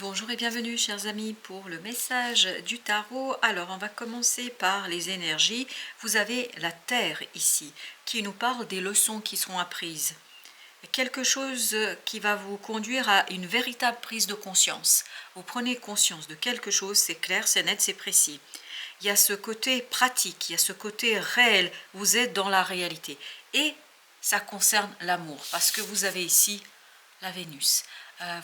Bonjour et bienvenue chers amis pour le message du tarot. Alors on va commencer par les énergies. Vous avez la Terre ici qui nous parle des leçons qui seront apprises. Quelque chose qui va vous conduire à une véritable prise de conscience. Vous prenez conscience de quelque chose, c'est clair, c'est net, c'est précis. Il y a ce côté pratique, il y a ce côté réel, vous êtes dans la réalité. Et ça concerne l'amour parce que vous avez ici la Vénus.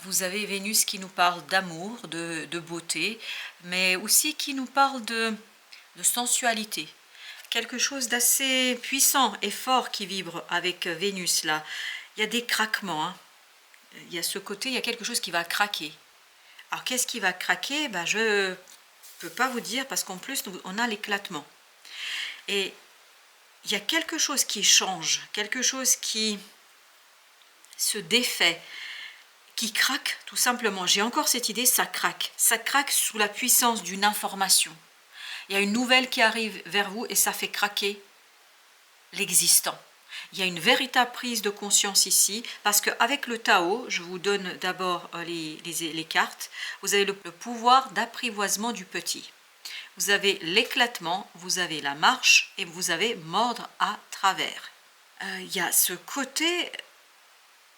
Vous avez Vénus qui nous parle d'amour, de beauté, mais aussi qui nous parle de sensualité. Quelque chose d'assez puissant et fort qui vibre avec Vénus là. Il y a des craquements, hein. Il y a ce côté, il y a quelque chose qui va craquer. Alors qu'est-ce qui va craquer? Je ne peux pas vous dire parce qu'en plus on a l'éclatement. Et il y a quelque chose qui change, quelque chose qui se défait, qui craque tout simplement. J'ai encore cette idée, ça craque. Ça craque sous la puissance d'une information. Il y a une nouvelle qui arrive vers vous et ça fait craquer l'existant. Il y a une véritable prise de conscience ici, parce qu'avec le Tao, je vous donne d'abord les cartes, vous avez le pouvoir d'apprivoisement du petit. Vous avez l'éclatement, vous avez la marche et vous avez mordre à travers. Il y a ce côté,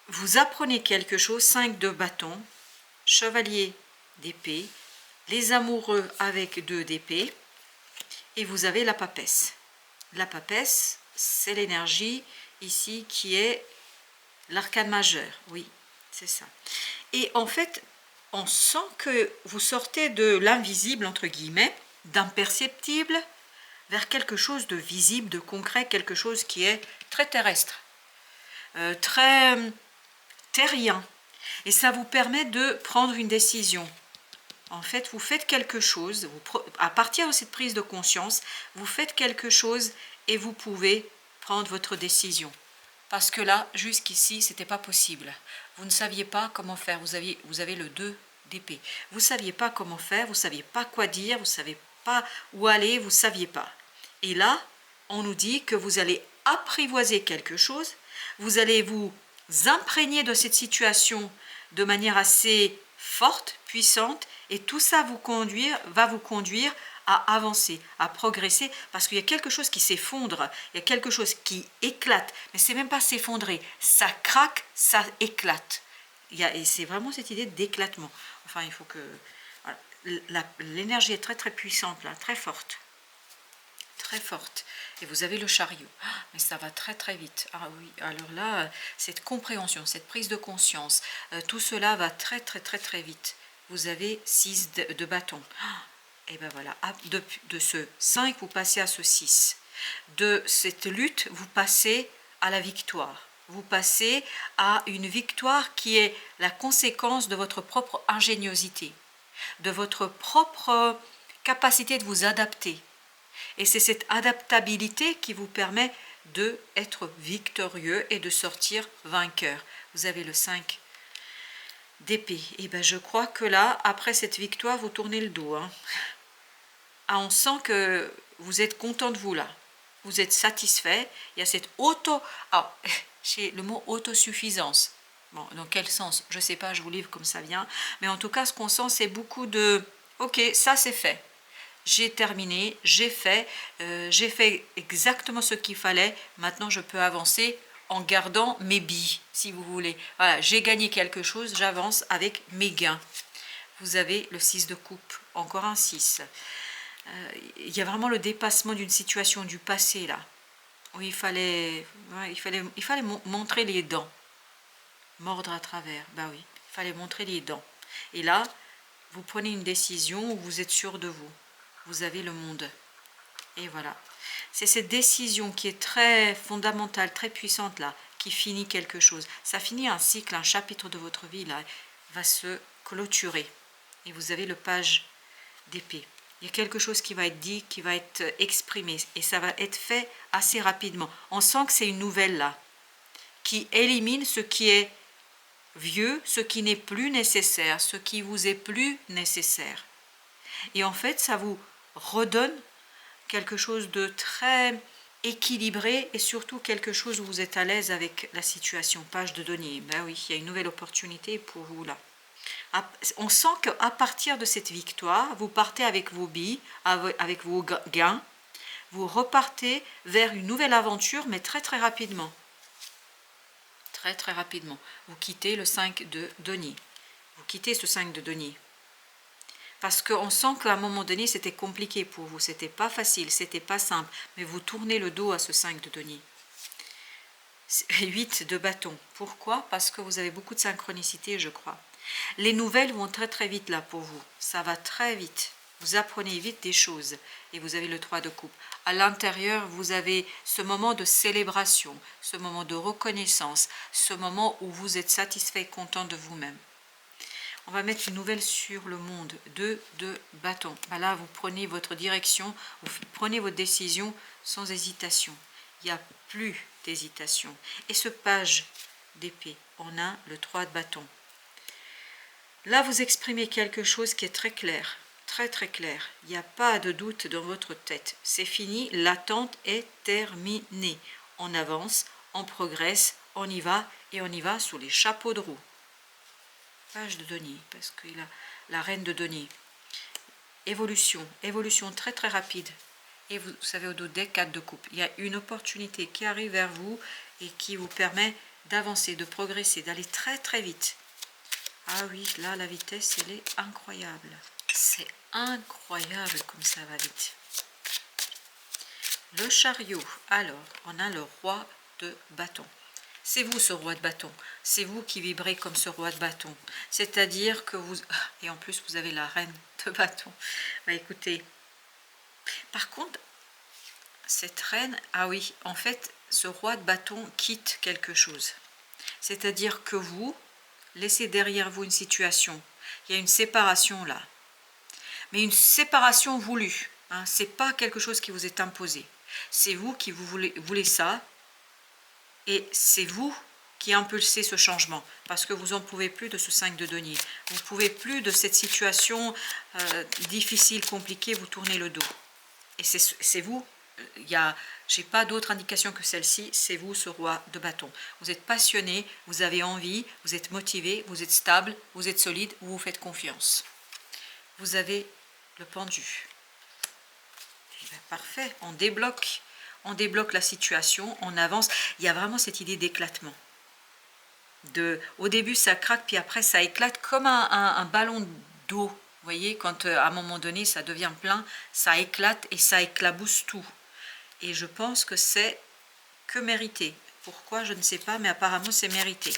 vous apprenez quelque chose, 5 de bâton, chevalier d'épée, les amoureux avec 2 d'épée, et vous avez la papesse. La papesse, c'est l'énergie ici qui est l'arcane majeur, oui, c'est ça. Et en fait, on sent que vous sortez de l'invisible, entre guillemets, d'imperceptible, vers quelque chose de visible, de concret, quelque chose qui est très terrestre, très terrien. Et ça vous permet de prendre une décision. En fait, vous faites quelque chose, à partir de cette prise de conscience, vous faites quelque chose et vous pouvez prendre votre décision. Parce que là, jusqu'ici, ce n'était pas possible. Vous ne saviez pas comment faire, vous avez le 2 d'épée. Vous ne saviez pas comment faire, vous ne saviez pas quoi dire, vous ne saviez pas où aller, vous ne saviez pas. Et là, on nous dit que vous allez apprivoiser quelque chose, vous allez vous imprégner de cette situation de manière assez forte, puissante, et tout ça va vous conduire à avancer, à progresser, parce qu'il y a quelque chose qui s'effondre, il y a quelque chose qui éclate, mais c'est même pas s'effondrer, ça craque, ça éclate. Et c'est vraiment cette idée d'éclatement. Enfin, il faut que... Voilà, l'énergie est très très puissante, là, très forte. Très forte. Et vous avez le chariot. Mais ça va très très vite. Ah oui, alors là, cette compréhension, cette prise de conscience, tout cela va très très très très vite. Vous avez 6 de bâton. Et ben voilà, de ce 5, vous passez à ce 6. De cette lutte, vous passez à la victoire. Vous passez à une victoire qui est la conséquence de votre propre ingéniosité, de votre propre capacité de vous adapter. Et c'est cette adaptabilité qui vous permet d'être victorieux et de sortir vainqueur. Vous avez le 5 d'épée. Et bien je crois que là, après cette victoire, vous tournez le dos. Hein. Ah, on sent que vous êtes content de vous là. Vous êtes satisfait. Il y a cette j'ai le mot autosuffisance. Bon, dans quel sens? Je ne sais pas, je vous livre comme ça vient. Mais en tout cas, ce qu'on sent, c'est beaucoup de « Ok, ça c'est fait. J'ai terminé, j'ai fait exactement ce qu'il fallait. Maintenant, je peux avancer en gardant mes billes, si vous voulez. Voilà, j'ai gagné quelque chose, j'avance avec mes gains. » Vous avez le 6 de coupe, encore un 6. Il y a vraiment le dépassement d'une situation du passé, là. Où il fallait montrer les dents. Mordre à travers, bah oui, il fallait montrer les dents. Et là, vous prenez une décision où vous êtes sûr de vous. Vous avez le monde. Et voilà. C'est cette décision qui est très fondamentale, très puissante là, qui finit quelque chose. Ça finit un cycle, un chapitre de votre vie là, va se clôturer. Et vous avez le page d'épée. Il y a quelque chose qui va être dit, qui va être exprimé. Et ça va être fait assez rapidement. On sent que c'est une nouvelle là, qui élimine ce qui est vieux, ce qui n'est plus nécessaire, ce qui vous est plus nécessaire. Et en fait, ça vous redonne quelque chose de très équilibré et surtout quelque chose où vous êtes à l'aise avec la situation. Page de denier, ben oui, il y a une nouvelle opportunité pour vous là. On sent qu'à partir de cette victoire, vous partez avec vos billes, avec vos gains, vous repartez vers une nouvelle aventure, mais très très rapidement. Très très rapidement. Vous quittez le 5 de denier. Vous quittez ce 5 de denier. Parce qu'on sent qu'à un moment donné, c'était compliqué pour vous. C'était pas facile, c'était pas simple. Mais vous tournez le dos à ce 5 de denier. 8 de bâton. Pourquoi? Parce que vous avez beaucoup de synchronicité, je crois. Les nouvelles vont très très vite là pour vous. Ça va très vite. Vous apprenez vite des choses. Et vous avez le 3 de coupe. À l'intérieur, vous avez ce moment de célébration, ce moment de reconnaissance, ce moment où vous êtes satisfait et content de vous-même. On va mettre une nouvelle sur le monde. 2 de bâton. Là, vous prenez votre direction, vous prenez votre décision sans hésitation. Il n'y a plus d'hésitation. Et ce page d'épée, on a le 3 de bâton. Là, vous exprimez quelque chose qui est très clair, très très clair. Il n'y a pas de doute dans votre tête. C'est fini, l'attente est terminée. On avance, on progresse, on y va et on y va sous les chapeaux de roue. Page de denier, parce qu'il a la reine de denier. Évolution, évolution très très rapide. Et vous savez, au dos des 4 de coupe, il y a une opportunité qui arrive vers vous et qui vous permet d'avancer, de progresser, d'aller très très vite. Ah oui, là la vitesse, elle est incroyable. C'est incroyable comme ça va vite. Le chariot, alors, on a le roi de bâton. C'est vous ce roi de bâton, c'est vous qui vibrez comme ce roi de bâton. C'est-à-dire que vous... Et en plus, vous avez la reine de bâton. Écoutez, par contre, cette reine, ah oui, en fait, ce roi de bâton quitte quelque chose. C'est-à-dire que vous laissez derrière vous une situation. Il y a une séparation là. Mais une séparation voulue. Hein, ce n'est pas quelque chose qui vous est imposé. C'est vous qui voulez ça. Et c'est vous qui impulsez ce changement, parce que vous n'en pouvez plus de ce 5 de denier. Vous ne pouvez plus de cette situation difficile, compliquée, vous tournez le dos. Et c'est vous, je n'ai pas d'autre indication que celle-ci, c'est vous ce roi de bâton. Vous êtes passionné, vous avez envie, vous êtes motivé, vous êtes stable, vous êtes solide, vous vous faites confiance. Vous avez le pendu. Parfait, on débloque la situation, on avance. Il y a vraiment cette idée d'éclatement. Au début, ça craque, puis après, ça éclate comme un ballon d'eau. Vous voyez, quand à un moment donné, ça devient plein, ça éclate et ça éclabousse tout. Et je pense que c'est que mérité. Pourquoi, je ne sais pas, mais apparemment, c'est mérité.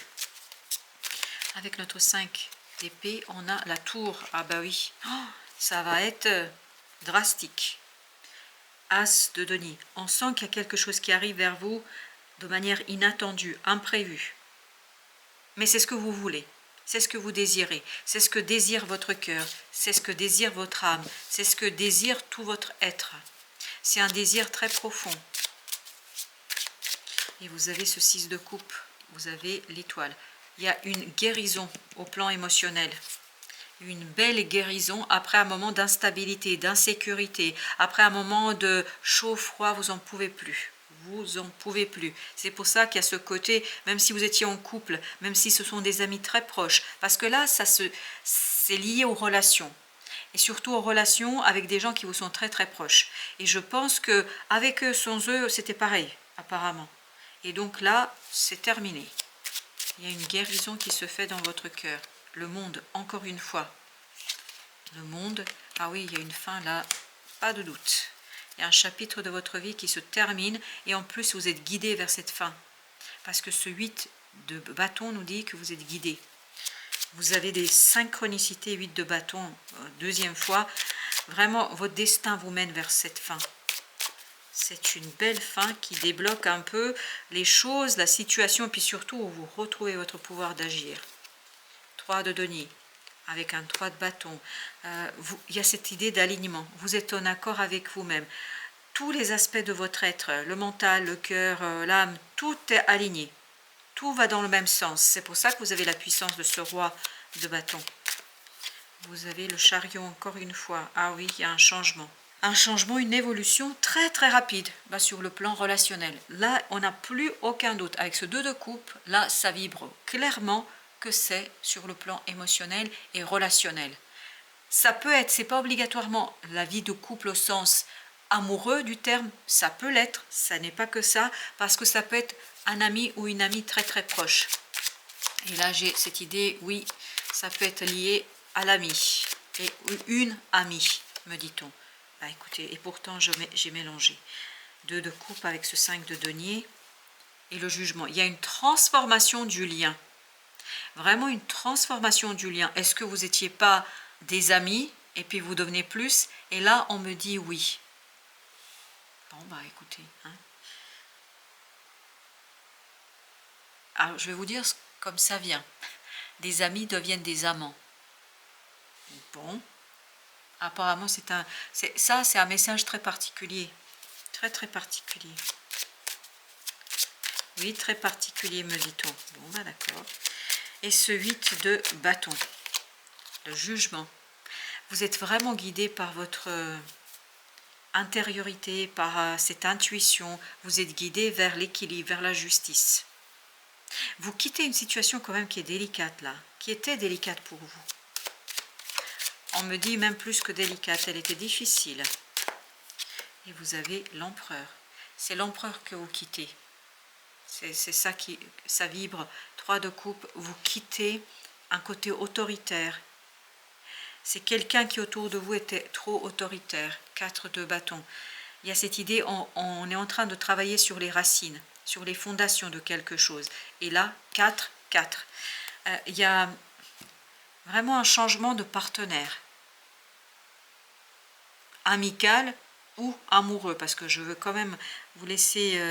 Avec notre 5 d'épée, on a la tour. Ah bah oui, ça va être drastique. As de denier. On sent qu'il y a quelque chose qui arrive vers vous de manière inattendue, imprévue. Mais c'est ce que vous voulez, c'est ce que vous désirez, c'est ce que désire votre cœur, c'est ce que désire votre âme, c'est ce que désire tout votre être. C'est un désir très profond. Et vous avez ce 6 de coupe, vous avez l'étoile. Il y a une guérison au plan émotionnel. Une belle guérison après un moment d'instabilité, d'insécurité, après un moment de chaud-froid, vous n'en pouvez plus. Vous en pouvez plus. C'est pour ça qu'il y a ce côté, même si vous étiez en couple, même si ce sont des amis très proches, parce que là, c'est lié aux relations. Et surtout aux relations avec des gens qui vous sont très très proches. Et je pense qu'avec eux, sans eux, c'était pareil, apparemment. Et donc là, c'est terminé. Il y a une guérison qui se fait dans votre cœur. Le monde, encore une fois. Le monde, ah oui, il y a une fin là, pas de doute. Il y a un chapitre de votre vie qui se termine et en plus vous êtes guidé vers cette fin. Parce que ce 8 de bâton nous dit que vous êtes guidé. Vous avez des synchronicités, 8 de bâton, deuxième fois. Vraiment, votre destin vous mène vers cette fin. C'est une belle fin qui débloque un peu les choses, la situation, et puis surtout où vous retrouvez votre pouvoir d'agir. 3 de denier, avec un 3 de bâton. Il y a cette idée d'alignement. Vous êtes en accord avec vous-même. Tous les aspects de votre être, le mental, le cœur, l'âme, tout est aligné. Tout va dans le même sens. C'est pour ça que vous avez la puissance de ce roi de bâton. Vous avez le chariot encore une fois. Ah oui, il y a un changement. Un changement, une évolution très très rapide sur le plan relationnel. Là, on n'a plus aucun doute. Avec ce 2 de coupe, là, ça vibre clairement que c'est sur le plan émotionnel et relationnel. Ça peut être, c'est pas obligatoirement la vie de couple au sens amoureux du terme, ça peut l'être, ça n'est pas que ça, parce que ça peut être un ami ou une amie très très proche. Et là j'ai cette idée, oui, ça peut être lié à l'ami, et une amie, me dit-on. Bah écoutez, et pourtant j'ai mélangé 2 de coupe avec ce 5 de denier et le jugement. Il y a une transformation du lien, vraiment une transformation du lien. Est-ce que vous n'étiez pas des amis et puis vous devenez plus? Et là on me dit oui. Bon bah écoutez, hein. Alors je vais vous dire comme ça vient. Des amis deviennent des amants. Bon, apparemment c'est un message très particulier, très très particulier. Oui, très particulier me dit-on. Bon bah d'accord. Et ce 8 de bâton, le jugement. Vous êtes vraiment guidé par votre intériorité, par cette intuition. Vous êtes guidé vers l'équilibre, vers la justice. Vous quittez une situation quand même qui est délicate là, qui était délicate pour vous. On me dit même plus que délicate, elle était difficile. Et vous avez l'empereur. C'est l'empereur que vous quittez. C'est ça qui, ça vibre. 3 de coupe, vous quittez un côté autoritaire. C'est quelqu'un qui autour de vous était trop autoritaire. 4 de bâton. Il y a cette idée, on est en train de travailler sur les racines, sur les fondations de quelque chose. Et là, 4, 4. Il y a vraiment un changement de partenaire. Amical ou amoureux, parce que je veux quand même vous laisser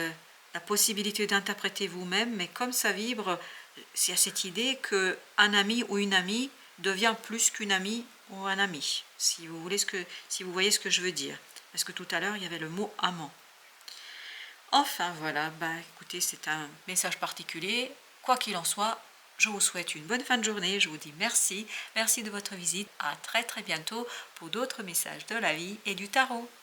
la possibilité d'interpréter vous-même, mais comme ça vibre, il y a cette idée qu'un ami ou une amie devient plus qu'une amie ou un ami, si vous voyez ce que je veux dire, parce que tout à l'heure il y avait le mot amant. Enfin voilà, bah écoutez, c'est un message particulier. Quoi qu'il en soit, je vous souhaite une bonne fin de journée, je vous dis merci, merci de votre visite, à très très bientôt pour d'autres messages de la vie et du tarot.